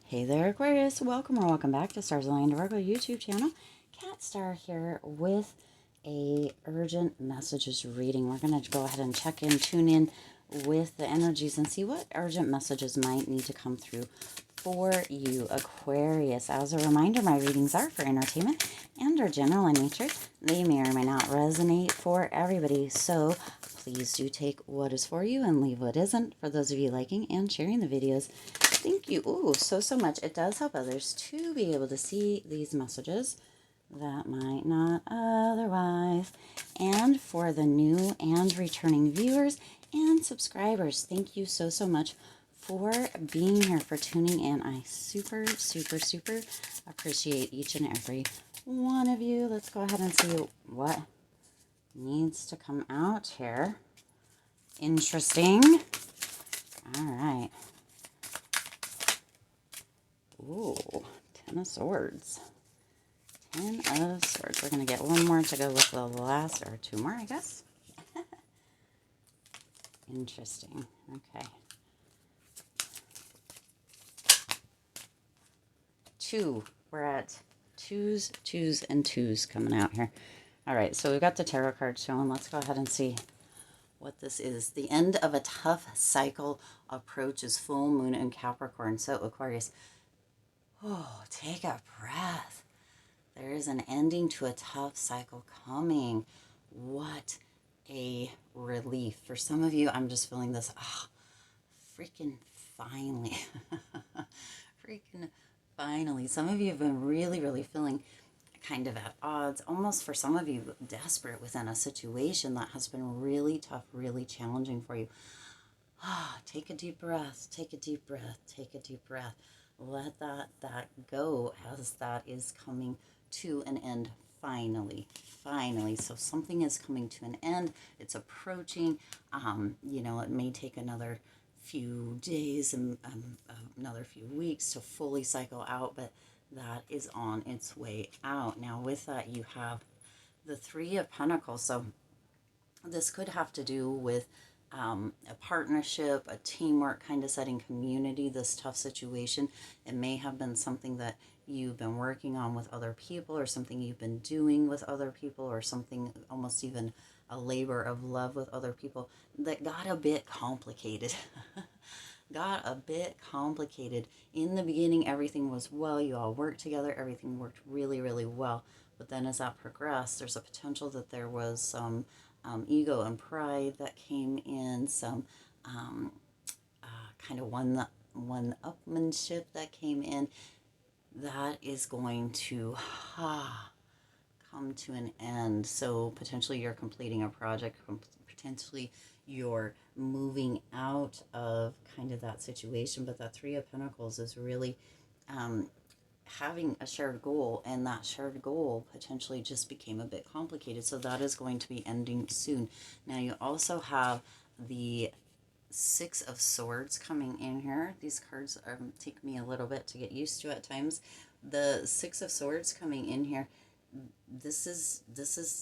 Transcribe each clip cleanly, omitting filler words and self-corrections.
Hey there, Aquarius. Welcome or welcome back to Stars Aligned Virgo YouTube channel. Cat Star here with a urgent messages reading. We're going to go ahead and check in, tune in with the energies and see what urgent messages might need to come through for you, Aquarius. As a reminder, my readings are for entertainment and are general in nature. They may or may not resonate for everybody, so please do take what is for you and leave what isn't. For those of you liking and sharing the videos, thank you. Ooh, so much. It does help others to be able to see these messages that might not otherwise. And for the new and returning viewers and subscribers, thank you so much for being here, for tuning in. I super appreciate each and every one of you. Let's go ahead and see what needs to come out here. Interesting. All right. Ooh, Ten of Swords. Ten of Swords. We're going to get one more to go with the last, or two more, I guess. Interesting. Okay. Two. We're at twos, and twos coming out here. All right, so we've got the tarot card showing. Let's go ahead and see what this is. The end of a tough cycle approaches full moon in Capricorn. So, Aquarius, oh, take a breath. There is an ending to a tough cycle coming. What a relief. For some of you, I'm just feeling this, freaking finally. Freaking finally. Some of you have been really feeling kind of at odds, almost for some of you desperate within a situation that has been really tough, really challenging for you. Take a deep breath, take a deep breath, take a deep breath. Let that go as that is coming to an end finally. So something is coming to an end. It's approaching. It may take another few days and another few weeks to fully cycle out, but that is on its way out. Now with that, you have the Three of Pentacles. So this could have to do with a partnership, a teamwork kind of setting, community, this tough situation. It may have been something that you've been working on with other people, or something you've been doing with other people, or something almost even a labor of love with other people that got a bit complicated. Got a bit complicated. In the beginning, everything was well. You all worked together. Everything worked really well. But then as that progressed, there's a potential that there was some ego and pride that came in, some kind of one-upmanship that came in. That is going to come to an end. So potentially you're completing a project, potentially you're moving out of kind of that situation. But that Three of Pentacles is really having a shared goal, and that shared goal potentially just became a bit complicated. So that is going to be ending soon. Now you also have the Six of Swords coming in here. These cards take me a little bit to get used to at times. The Six of Swords coming in here. This is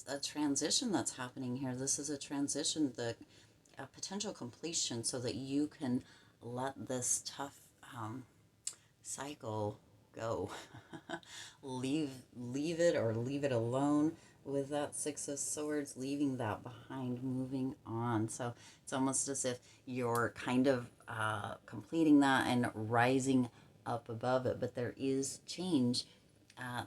a transition that's happening here. This is a transition, a potential completion, so that you can let this tough cycle go. leave it, or leave it alone. With that Six of Swords, leaving that behind, moving on. So it's almost as if you're kind of completing that and rising up above it. But there is change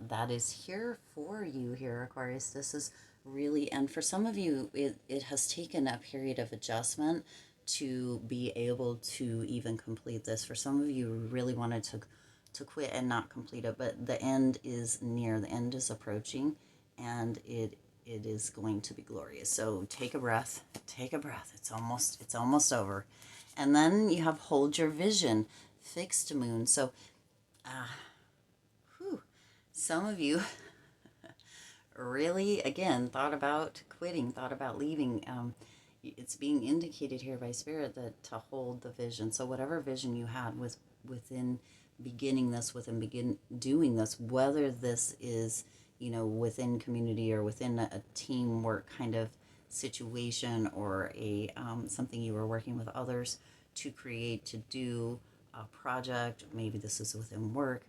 that is here for you here, Aquarius. This is really, and for some of you, it has taken a period of adjustment to be able to even complete this. For some of you, really wanted to quit and not complete it, but the end is near. The end is approaching, and it is going to be glorious. So take a breath. It's almost over. And then you have Hold Your Vision, Fixed Moon. So some of you really, again, thought about quitting, thought about leaving. It's being indicated here by Spirit that to hold the vision. So whatever vision you had was within beginning this, within doing this, whether this is, within community or within a teamwork kind of situation, or a something you were working with others to create, to do, a project, maybe this is within work,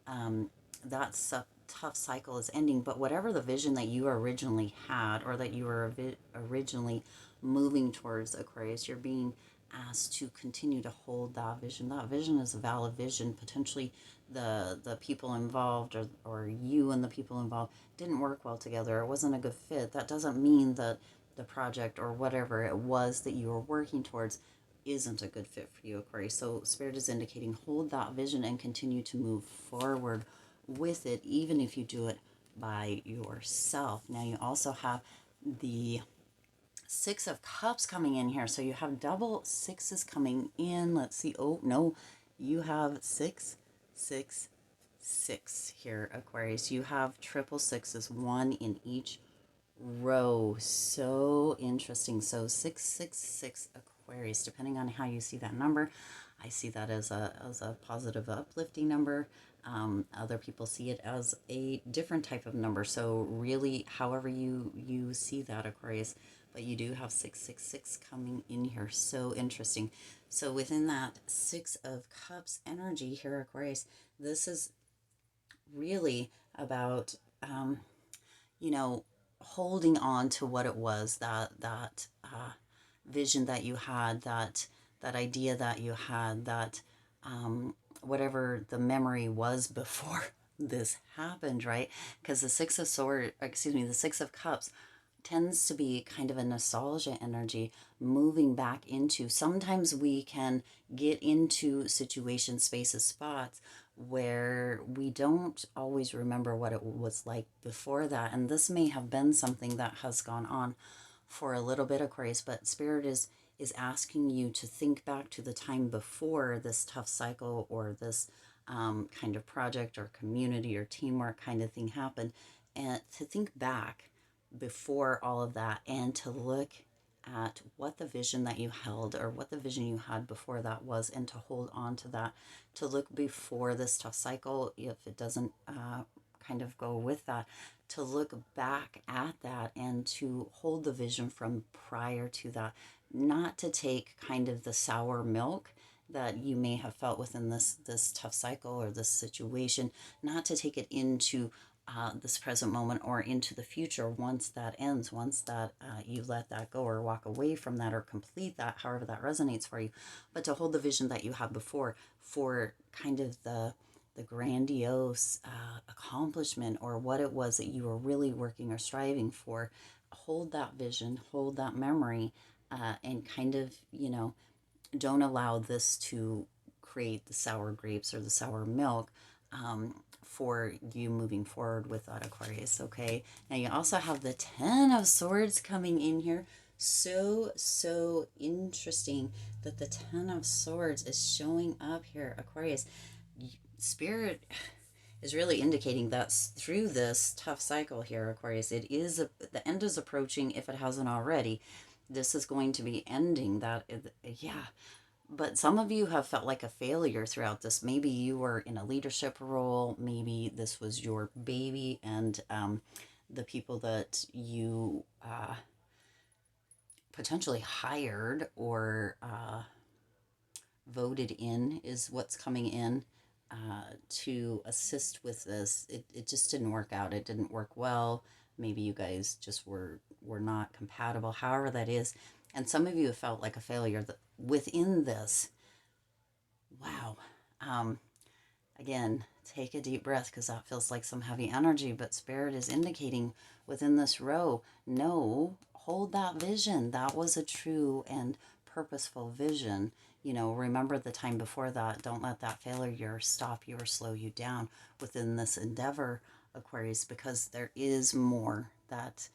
that tough cycle is ending. But whatever the vision that you originally had, or that you were originally moving towards, Aquarius, you're being asked to continue to hold that vision. That vision is a valid vision. Potentially the people involved, or you and the people involved didn't work well together. It wasn't a good fit. That doesn't mean that the project or whatever it was that you were working towards isn't a good fit for you, Aquarius. So Spirit is indicating hold that vision and continue to move forward with it, even if you do it by yourself. Now you also have the Six of Cups coming in here. So you have double sixes coming in. Let's see. Oh, no. You have 6, 6, 6 here, Aquarius. You have triple sixes, one in each row. So interesting. So 6, 6, 6, Aquarius, depending on how you see that number. I see that as a positive, uplifting number. Other people see it as a different type of number. So really, however you see that, Aquarius, but you do have 6, 6, 6 coming in here. So interesting. So within that Six of Cups energy here, Aquarius, this is really about, you know, holding on to what it was, that vision that you had, that idea that you had, that whatever the memory was before this happened, right? Because the the Six of Cups tends to be kind of a nostalgia energy, moving back into. Sometimes we can get into situations, spaces, spots where we don't always remember what it was like before that. And this may have been something that has gone on for a little bit, Aquarius, but Spirit is asking you to think back to the time before this tough cycle, or this kind of project or community or teamwork kind of thing happened, and to think back before all of that, and to look at what the vision that you held, or what the vision you had before that was, and to hold on to that, to look before this tough cycle, if it doesn't kind of go with that, to look back at that and to hold the vision from prior to that, not to take kind of the sour milk that you may have felt within this tough cycle or this situation, not to take it into this present moment or into the future once that ends, once that you let that go or walk away from that or complete that, however that resonates for you, but to hold the vision that you had before for kind of the grandiose accomplishment, or what it was that you were really working or striving for. Hold that vision, hold that memory, and kind of, don't allow this to create the sour grapes or the sour milk for you moving forward with that, Aquarius. Okay, now you also have the Ten of Swords coming in here. So interesting that the Ten of Swords is showing up here, Aquarius. Spirit is really indicating that through this tough cycle here, Aquarius, the end is approaching. If it hasn't already, this is going to be ending. Yeah. But some of you have felt like a failure throughout this. Maybe you were in a leadership role. Maybe this was your baby, and the people that you potentially hired or voted in is what's coming in to assist with this. It just didn't work out. It didn't work well. Maybe you guys just were not compatible, however that is. And some of you have felt like a failure within this. Wow. Again, take a deep breath, because that feels like some heavy energy, but Spirit is indicating within this row, no, hold that vision. That was a true and purposeful vision. Remember the time before that. Don't let that failure stop you or slow you down within this endeavor, Aquarius, because there is more that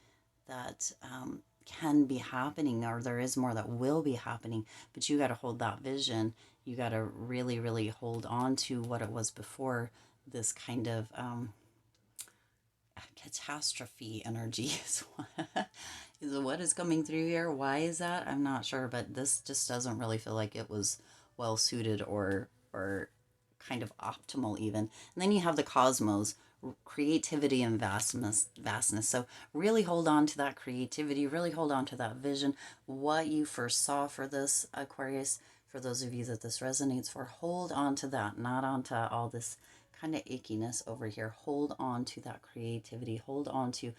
can be happening, or there is more that will be happening, but you got to hold that vision. You got to really, really hold on to what it was before this kind of catastrophe energy is what is coming through here. Why is that? I'm not sure, but this just doesn't really feel like it was well suited or kind of optimal even. And then you have the cosmos, creativity and vastness. So really hold on to that creativity, really hold on to that vision, what you first saw for this, Aquarius. for those of you that this resonates for, hold on to that, not onto all this kind of ickiness over here. Hold on to that creativity. Hold on to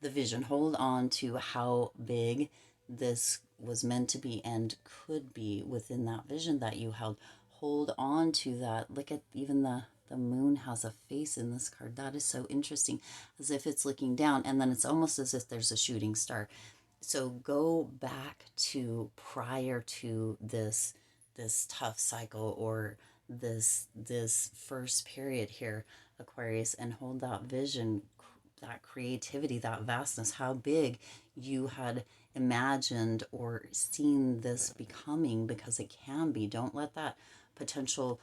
the vision. Hold on to how big this was meant to be and could be within that vision that you held. Hold on to that. Look at even the moon has a face in this card. That is so interesting, as if it's looking down, and then it's almost as if there's a shooting star. So go back to prior to this tough cycle, or this first period here, Aquarius, and hold that vision, that creativity, that vastness, how big you had imagined or seen this becoming, because it can be. Don't let that potential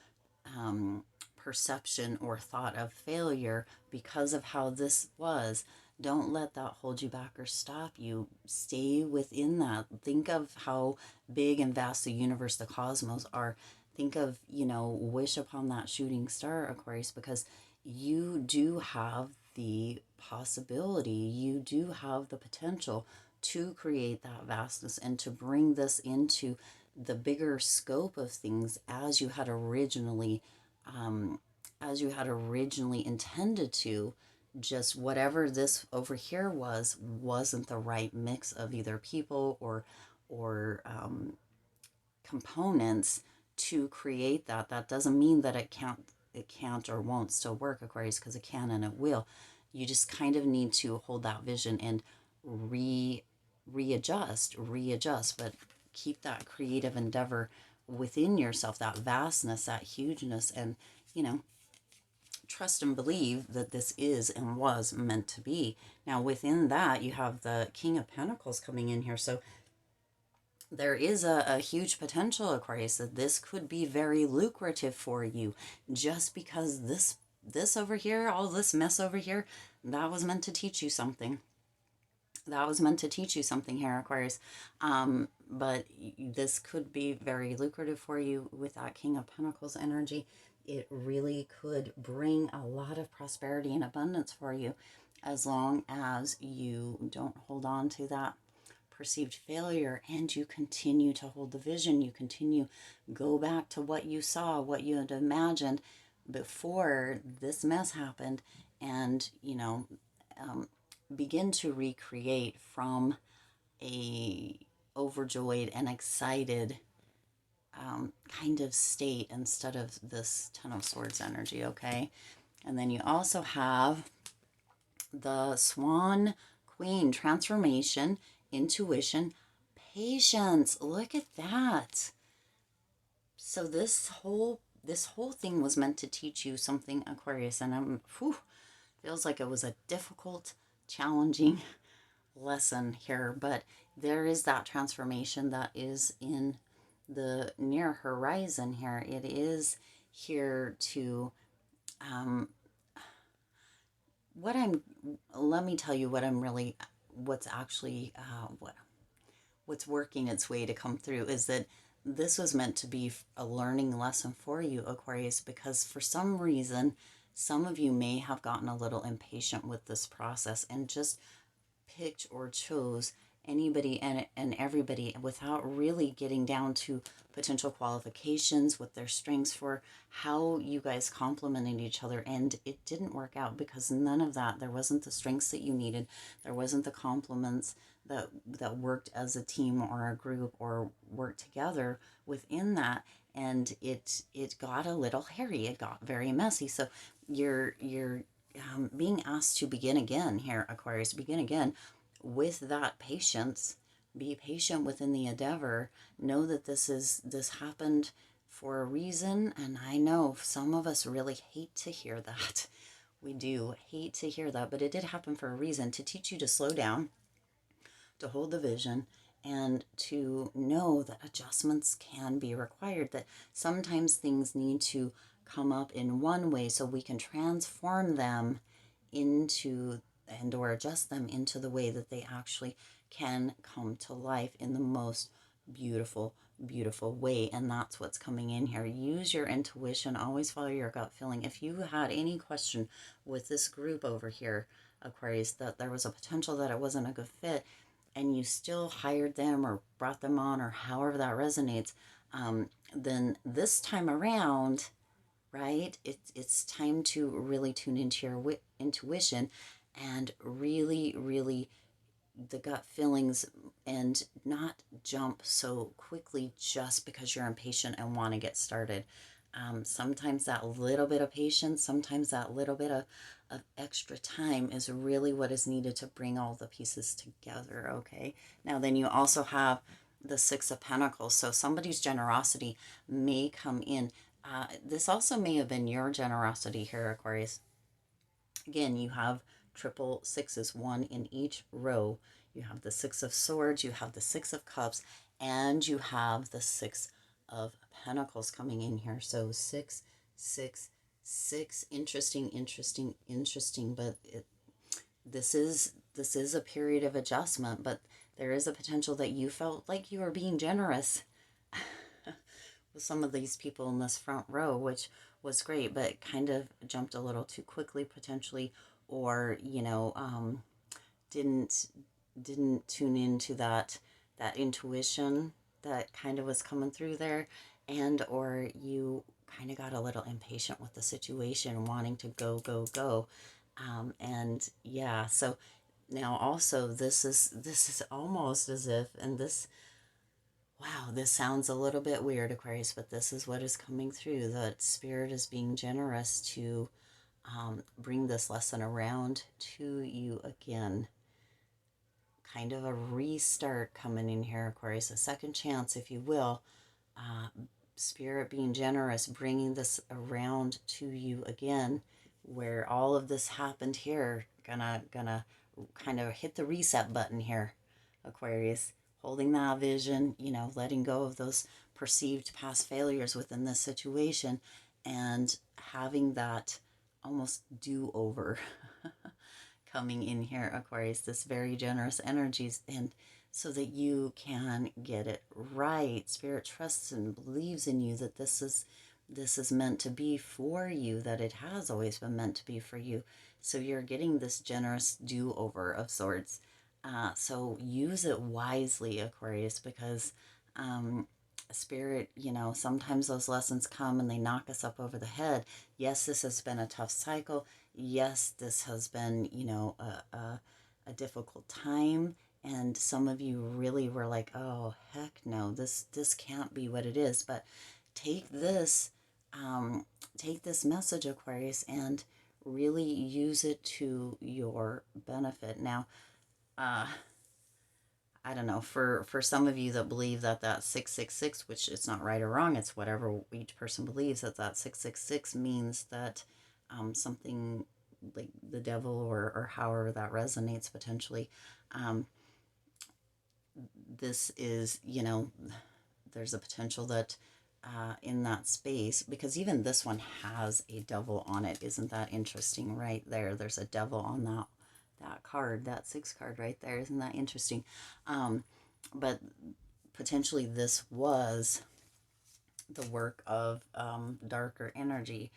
perception or thought of failure because of how this was, don't let that hold you back or stop you. Stay within that. Think of how big and vast the universe, the cosmos are. Think of, wish upon that shooting star, Aquarius, because you do have the possibility, you do have the potential to create that vastness and to bring this into the bigger scope of things as you had originally intended to. Just whatever this over here wasn't the right mix of either people or components to create that. That doesn't mean that it can't or won't still work, Aquarius, because it can and it will. You just kind of need to hold that vision and readjust, but keep that creative endeavor within yourself, that vastness, that hugeness, and trust and believe that this is and was meant to be. Now, within that, you have the King of Pentacles coming in here. So there is a huge potential, Aquarius, that this could be very lucrative for you, just because this over here, all this mess over here, that was meant to teach you something. That was meant to teach you something here, Aquarius. But this could be very lucrative for you with that King of Pentacles energy. It really could bring a lot of prosperity and abundance for you, as long as you don't hold on to that perceived failure and you continue to hold the vision. You continue, go back to what you saw, what you had imagined before this mess happened, and begin to recreate from a overjoyed and excited kind of state instead of this Ten of Swords energy, okay? And then you also have the Swan Queen, transformation, intuition, patience. Look at that. So this whole thing was meant to teach you something, Aquarius, and feels like it was a difficult, challenging lesson here, but there is that transformation that is in the near horizon here. It is here to let me tell you what's actually what's working its way to come through is that this was meant to be a learning lesson for you, Aquarius, because for some reason, some of you may have gotten a little impatient with this process and just picked or chose anybody and everybody without really getting down to potential qualifications, with their strengths, for how you guys complemented each other. And it didn't work out because none of that, there wasn't the strengths that you needed, there wasn't the complements that worked as a team or a group or worked together within that. And it got a little hairy, it got very messy. So you're being asked to begin again here, Aquarius. Begin again with that patience. Be patient within the endeavor. Know that this happened for a reason, and I know some of us really hate to hear that. We do hate to hear that, but it did happen for a reason, to teach you to slow down, to hold the vision, and to know that adjustments can be required, that sometimes things need to come up in one way so we can transform them into and or adjust them into the way that they actually can come to life in the most beautiful way. And that's what's coming in here. Use your intuition, always follow your gut feeling. If you had any question with this group over here, Aquarius, that there was a potential that it wasn't a good fit, and you still hired them or brought them on, or however that resonates, then this time around, right, it's time to really tune into your intuition and really, really the gut feelings and not jump so quickly just because you're impatient and want to get started. Sometimes that little bit of patience, sometimes that little bit of extra time is really what is needed to bring all the pieces together. Okay. Now, then you also have the Six of Pentacles. So somebody's generosity may come in. This also may have been your generosity here, Aquarius. Again, you have triple sixes, one in each row. You have the Six of Swords, you have the Six of Cups, and you have the Six of Pentacles coming in here. So 6, 6, 6. Interesting, interesting, interesting. But this is a period of adjustment, but there is a potential that you felt like you were being generous with some of these people in this front row, which was great, but kind of jumped a little too quickly potentially, or didn't tune into that intuition that kind of was coming through there, and or you kind of got a little impatient with the situation, wanting to go go go, and yeah. So now also this is almost as if, and this, wow, this sounds a little bit weird, Aquarius, but this is what is coming through. That Spirit is being generous to bring this lesson around to you again. Kind of a restart coming in here, Aquarius, a second chance, if you will. Uh, Spirit being generous, bringing this around to you again, where all of this happened here. Gonna kind of hit the reset button here, Aquarius. Holding that vision, letting go of those perceived past failures within this situation, and having that almost do over coming in here, Aquarius, this very generous energies, and so that you can get it right. Spirit trusts and believes in you that this is meant to be for you, that it has always been meant to be for you. So you're getting this generous do-over of sorts. So use it wisely, Aquarius, because Spirit, sometimes those lessons come and they knock us up over the head. Yes, this has been a tough cycle. Yes, this has been, a difficult time. And some of you really were like, oh, heck no, this can't be what it is. But take this, take this message, Aquarius, and really use it to your benefit. Now, I don't know, for some of you that believe that 666, which it's not right or wrong, it's whatever each person believes, that 666 means that something like the devil, or however that resonates potentially. Um, this is, there's a potential that in that space, because even this one has a devil on it. Isn't that interesting? Right there, there's a devil on that card, that 6 card right there. Isn't that interesting? But potentially this was the work of darker energy,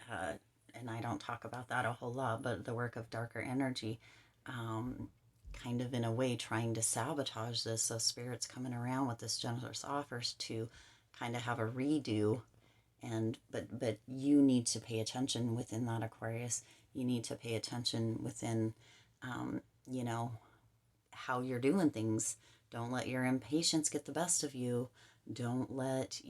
and I don't talk about that a whole lot, but the work of darker energy, kind of in a way trying to sabotage this. So Spirit's coming around with this generous offers to kind of have a redo, and but you need to pay attention within that, Aquarius. You need to pay attention within, um, you know, how you're doing things. Don't let your impatience get the best of you. Don't let,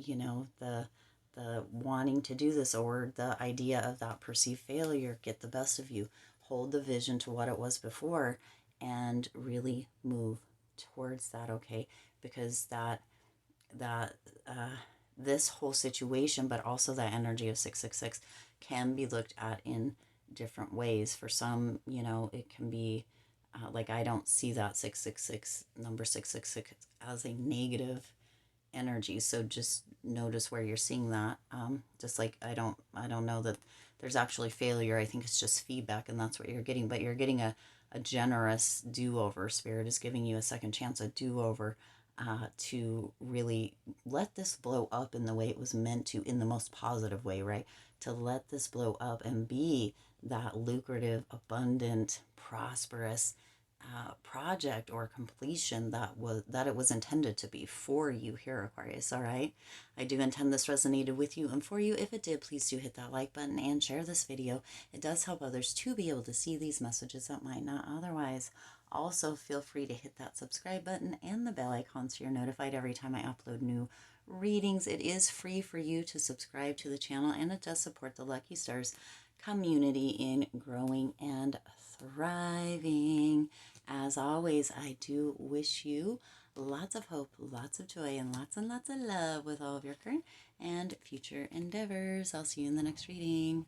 the wanting to do this, or the idea of that perceived failure, get the best of you. Hold the vision to what it was before and really move towards that, okay? Because that this whole situation, but also that energy of 666, can be looked at in different ways. For some, it can be like, I don't see that 666 number 666 as a negative energy. So just notice where you're seeing that. Just like I don't know that there's actually failure. I think it's just feedback, and that's what you're getting. But you're getting a generous do-over. Spirit is giving you a second chance, a do-over, to really let this blow up in the way it was meant to, in the most positive way, right? To let this blow up and be that lucrative, abundant, prosperous, project or completion that it was intended to be for you here, Aquarius. All right, I do intend this resonated with you and for you. If it did, please do hit that like button and share this video. It does help others to be able to see these messages that might not otherwise. Also, feel free to hit that subscribe button and the bell icon so you're notified every time I upload new readings. It is free for you to subscribe to the channel, and it does support the Lucky Stars community in growing and thriving. As always, I do wish you lots of hope, lots of joy, and lots of love with all of your current and future endeavors. I'll see you in the next reading.